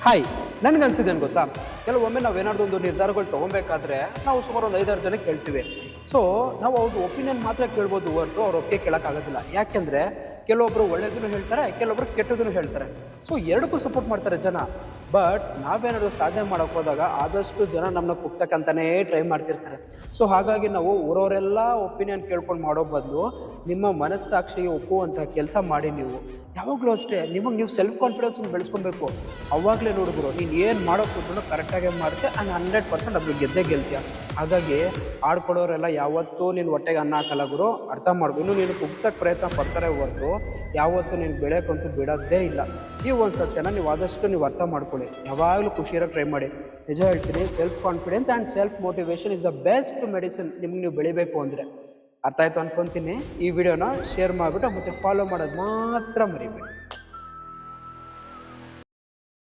Hi, ನನಗನ್ಸಿದ್ದೇನು ಗೊತ್ತಾ, ಕೆಲವೊಮ್ಮೆ ನಾವೇನಾದ್ರು ಒಂದು ನಿರ್ಧಾರಗಳು ತೊಗೊಬೇಕಾದ್ರೆ ನಾವು ಸುಮಾರು ಒಂದು 5-6 ಜನಕ್ಕೆ ಕೇಳ್ತೀವಿ. ಸೊ ನಾವು ಅವ್ರದ್ದು ಒಪಿನಿಯನ್ ಮಾತ್ರ ಕೇಳ್ಬೋದು ಹೊರತು ಅವ್ರ ಒಪ್ಪಿಗೆ ಕೇಳೋಕ್ಕಾಗೋದಿಲ್ಲ. ಯಾಕೆಂದರೆ ಕೆಲವೊಬ್ಬರು ಒಳ್ಳೇದನ್ನು ಹೇಳ್ತಾರೆ, ಕೆಲವೊಬ್ಬರು ಕೆಟ್ಟದನ್ನು ಹೇಳ್ತಾರೆ. ಸೊ ಎರಡಕ್ಕೂ ಸಪೋರ್ಟ್ ಮಾಡ್ತಾರೆ ಜನ. ಬಟ್ ನಾವೇನಾದ್ರು ಸಾಧನೆ ಮಾಡೋಕೆ ಹೋದಾಗ ಆದಷ್ಟು ಜನ ನಮ್ಮನ್ನ ಕುಗ್ಸಕ್ಕಂತಾನೇ ಟ್ರೈ ಮಾಡ್ತಿರ್ತಾರೆ. ಸೊ ಹಾಗಾಗಿ ನಾವು ಊರವರೆಲ್ಲ ಒಪಿನಿಯನ್ ಕೇಳ್ಕೊಂಡು ಮಾಡೋ ಬದಲು ನಿಮ್ಮ ಮನಸ್ಸಾಕ್ಷಿಗೆ ಒಪ್ಪುವಂಥ ಕೆಲಸ ಮಾಡಿ. ನೀವು ಯಾವಾಗಲೂ ಅಷ್ಟೇ ನಿಮಗೆ ನೀವು ಸೆಲ್ಫ್ ಕಾನ್ಫಿಡೆನ್ಸ್ ಒಂದು ಬೆಳೆಸ್ಕೊಬೇಕು. ಅವಾಗಲೇ ನೋಡಿದ್ರು ನೀನು ಏನು ಮಾಡೋಕೆ ಕೂತ್ರು ಕರೆಕ್ಟಾಗೆ ಮಾಡುತ್ತೆ ಆ್ಯಂಡ್ 100% ಅದ್ರ ಗೆದ್ದೇ ಗೆಲ್ತೀಯ. ಹಾಗಾಗಿ ಆಡ್ಕೊಡೋರೆಲ್ಲ ಯಾವತ್ತೂ ನೀನು ಹೊಟ್ಟೆಗೆ ಅನ್ನ ಹಾಕಲ್ಲ ಗುರು, ಅರ್ಥ ಮಾಡ್ಕೊ. ಇನ್ನು ನೀನು ಕುಗ್ಸೋಕ್ಕೆ ಪ್ರಯತ್ನ ಪಡ್ತಾರೆ ಹೊರತು ಯಾವತ್ತೂ ನೀನು ಬೆಳೆಯೋಕ್ಕಂತೂ ಬಿಡೋದೇ ಇಲ್ಲ. ಈ ಒಂದು ಸತ್ಯನ ನೀವು ಆದಷ್ಟು ನೀವು ಅರ್ಥ ಮಾಡ್ಕೊಳ್ಳಿ. ಯಾವಾಗಲೂ ಖುಷಿಯಾಗಿ ಟ್ರೈ ಮಾಡಿ. ನಿಜ ಹೇಳ್ತೀನಿ, self confidence and self motivation is the best medicine ನಿಮ್ಗೆ ನೀವು ಬೆಳಿಬೇಕು ಅಂದರೆ. ಅರ್ಥ ಆಯಿತು ಅನ್ಕೊತೀನಿ. ಈ ವಿಡಿಯೋನ ಶೇರ್ ಮಾಡಿಬಿಟ್ಟು ಮತ್ತು ಫಾಲೋ ಮಾಡೋದು ಮಾತ್ರ ಮರಿಬೇಡಿ.